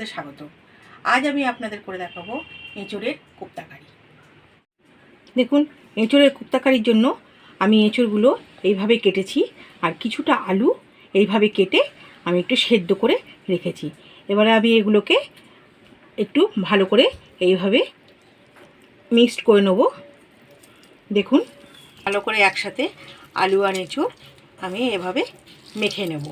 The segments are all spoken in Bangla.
আপনাদের স্বাগত। আজ আমি আপনাদের করে দেখাবো এঁচোড়ের কোপ্তা কারি। দেখুন, এঁচোড়ের কোপ্তা কারির জন্য আমি এঁচোড়গুলো এইভাবে কেটেছি, আর কিছুটা আলু এইভাবে কেটে আমি একটু সেদ্ধ করে রেখেছি। এবারে আমি এগুলোকে একটু ভালো করে এইভাবে মিক্সড করে নেব। দেখুন, ভালো করে একসাথে আলু আর এঁচোড় আমি এভাবে মেখে নেব।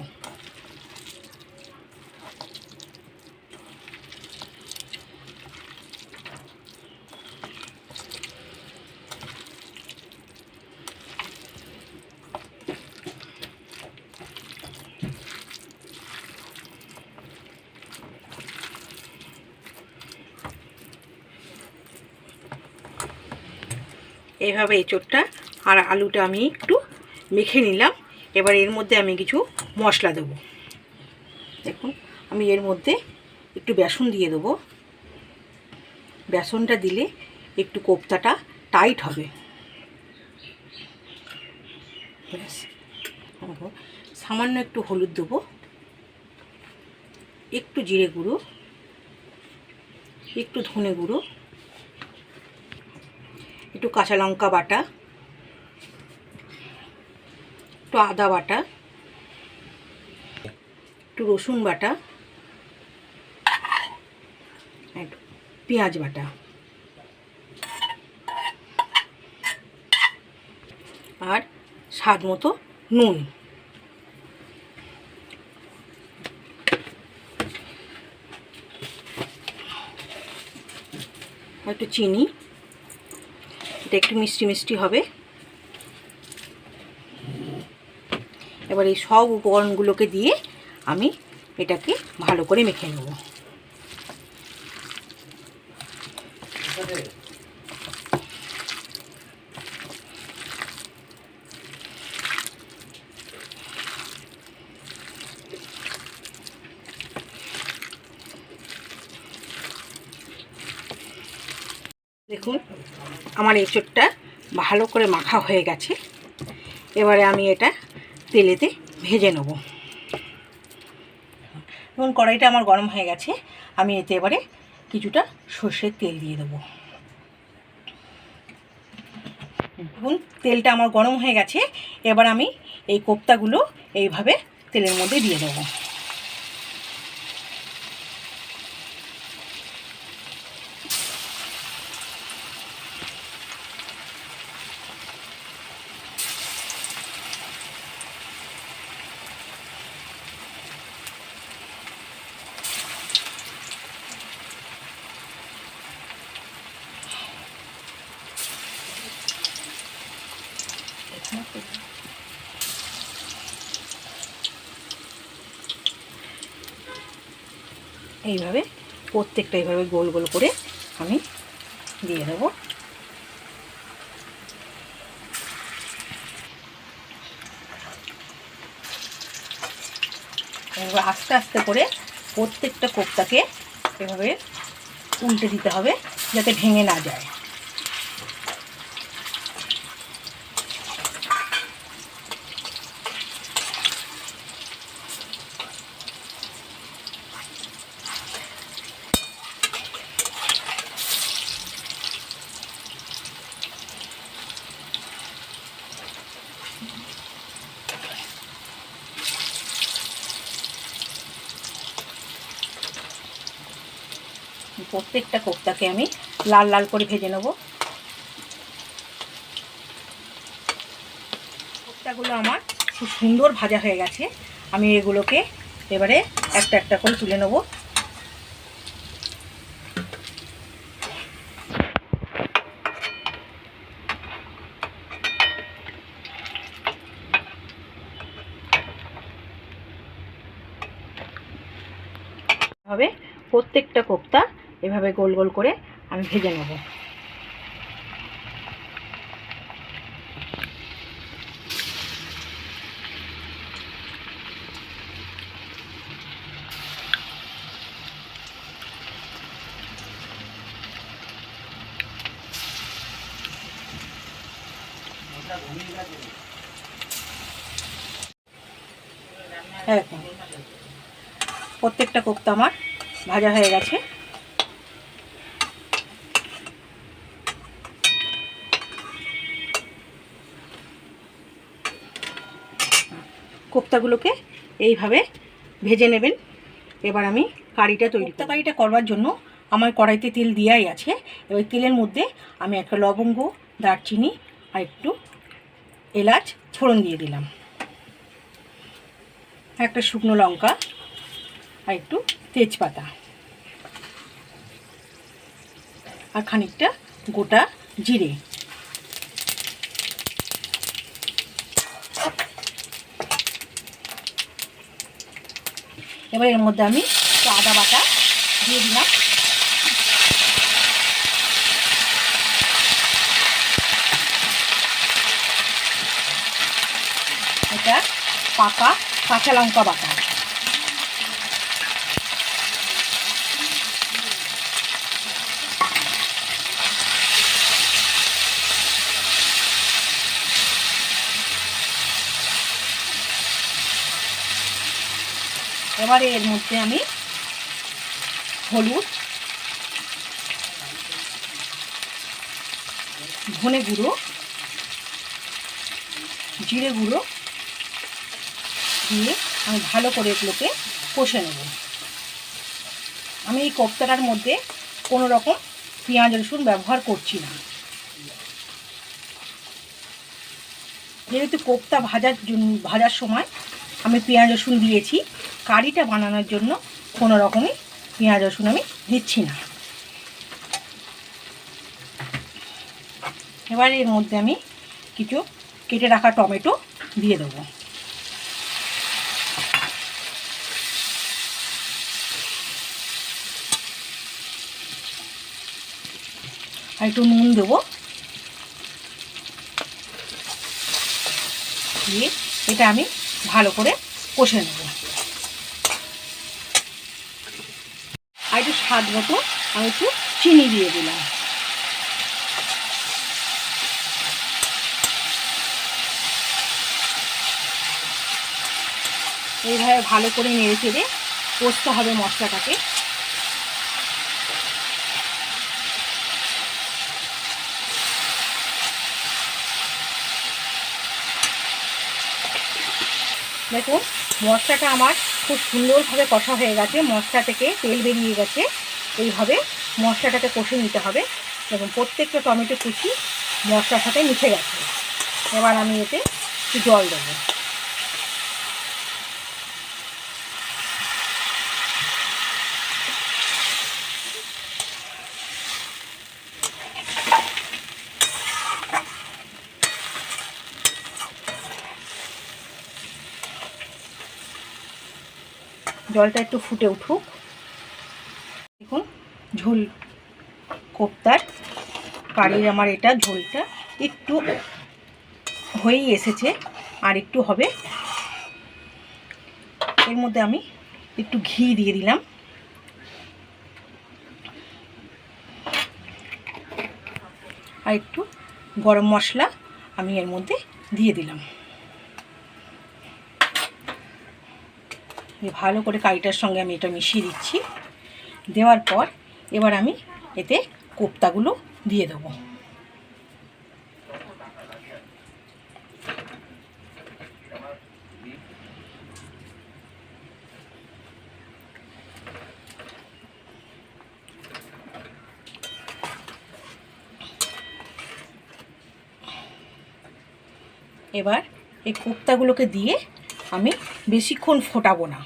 এইভাবে এঁচোড়টা আর আলুটা আমি একটু মেখে নিলাম। এবার এর মধ্যে আমি কিছু মশলা দেবো। দেখুন, আমি এর মধ্যে একটু বেসন দিয়ে দেবো। বেসনটা দিলে একটু কোপ্তাটা টাইট হবে। সামান্য একটু হলুদ দেবো, একটু জিরে গুঁড়ো, একটু ধনে গুঁড়ো, একটু কাঁচা লঙ্কা বাটা, একটু আদা বাটা, একটু রসুন বাটা, একটু পেঁয়াজ বাটা, আর স্বাদ মতো নুন। একটু চিনি, এটা একটু মিষ্টি মিষ্টি হবে। এবার এই সব উপকরণগুলোকে দিয়ে আমি এটাকে ভালো করে মেখে নেব। দেখুন, আমার এঁচোড়টা ভালো করে মাখা হয়ে গেছে। এবারে আমি এটা তেলেতে ভেজে নেব। এখন কড়াইটা আমার গরম হয়ে গেছে, আমি এতে এবারে কিছুটা সর্ষের তেল দিয়ে দেবো। দেখুন, তেলটা আমার গরম হয়ে গেছে। এবার আমি এই কোপ্তাগুলো এইভাবে তেলের মধ্যে দিয়ে দেবো। এইভাবে প্রত্যেকটা এইভাবে গোল গোল করে আমি দিয়ে দেবো। এবার আস্তে আস্তে করে প্রত্যেকটা কোপ্তাকে এভাবে উল্টে দিতে হবে, যাতে ভেঙে না যায়। প্রত্যেকটা কোপ্তাকে আমি লাল লাল করে ভেজে নেব। কোপ্তাগুলো আমার খুব সুন্দর ভাজা হয়ে গেছে। আমি এগুলোকে এবারে একটা একটা করে তুলে নেব। এভাবে প্রত্যেকটা কোপ্তা এভাবে গোল গোল করে আমি ভেজে নেব। প্রত্যেকটা কোপ্তা আমার ভাজা হয়ে গেছে। কোপ্তাগুলোকে এইভাবে ভেজে নেবেন। এবার আমি কারিটা তৈরি করব। কারিটা করবার জন্য আমার কড়াইতে তেল দেওয়াই আছে। এবার তেলের মধ্যে আমি একটা লবঙ্গ, দারচিনি আর একটু এলাচ ফোড়ন দিয়ে দিলাম, একটা শুকনো লঙ্কা আর একটু তেজপাতা আর খানিকটা গোটা জিরে। এবার এর মধ্যে আমি আদা বাটা দিয়ে দিলাম। এটা পাকা কাঁচা লঙ্কা বাটা। এবারে এর মধ্যে আমি হলুদ, ধনে গুঁড়ো, জিরে গুঁড়ো দিয়ে আমি ভালো করে এগুলোকে কষে নেব। আমি এই কোপ্তাটার মধ্যে কোনো রকম পেঁয়াজ রসুন ব্যবহার করছি না, যেহেতু কোপ্তা ভাজার সময় আমি পেঁয়াজ রসুন দিয়েছি। কারিটা বানানোর জন্য কোনো রকমই পেঁয়াজ রসুন আমি দিচ্ছি না। এবার এর মধ্যে আমি কিছু কেটে রাখা টমেটো দিয়ে দেবো। আর একটু নুন দেবো, দিয়ে এটা আমি ভালো করে কষে নেব। আর একটু স্বাদ মতো আমি একটু চিনি দিয়ে দিলাম। এইভাবে ভালো করে নেড়ে চেড়ে কষতে হবে মশলাটাকে। দেখুন মশলাটা আমার খুব সুন্দরভাবে কষা হয়ে গেছে, মশলা থেকে তেল বেরিয়ে গেছে। এইভাবে মশলাটাকে কষে নিতে হবে। দেখুন প্রত্যেকটা টমেটো কুচি মশলার সাথে মিশে গেছে। এবার আমি এতে একটু জল দেবো। জলটা একটু ফুটে উঠুক। দেখুন ঝোল কোপ্তার কারির আমার এটা ঝোলটা একটু হয়েই এসেছে, আর একটু হবে। এর মধ্যে আমি একটু ঘি দিয়ে দিলাম, আর একটু গরম মশলা আমি এর মধ্যে দিয়ে দিলাম। ভালো করে কারিটার সঙ্গে আমি এটা মিশিয়ে দিচ্ছি। দেওয়ার পর এবার আমি এতে কোপ্তাগুলো দিয়ে দেবো। এবার এই কোপ্তাগুলোকে দিয়ে আমি বেশিক্ষণ ফোটাবো না,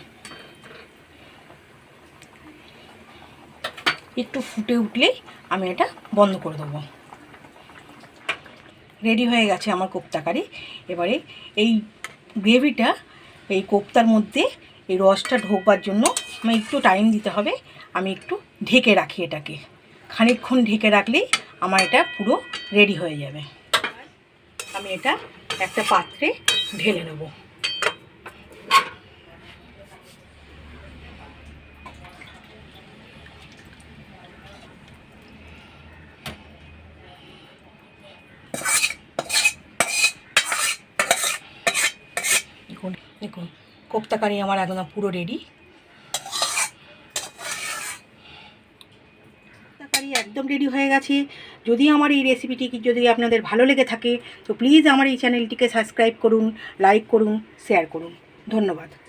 একটু ফুটে উঠলেই আমি এটা বন্ধ করে দেবো। রেডি হয়ে গেছে আমার কোপ্তা কারি। এবারে এই গ্রেভিটা এই কোপ্তার মধ্যে এই রসটা ঢোকবার জন্য আমি একটু টাইম দিতে হবে। আমি একটু ঢেকে রাখি এটাকে, খানিকক্ষণ ঢেকে রাখলেই আমার এটা পুরো রেডি হয়ে যাবে। আমি এটা একটা পাত্রে ঢেলে নেব। দেখুন কোপ্তা কারি আমার একদম পুরো রেডি। একদম রেডি হয়ে গেছে। যদি আমার এই রেসিপিটি যদি আপনাদের ভালো লেগে থাকে তো প্লিজ আমার এই চ্যানেলটিকে সাবস্ক্রাইব করুন, লাইক করুন, শেয়ার করুন। ধন্যবাদ।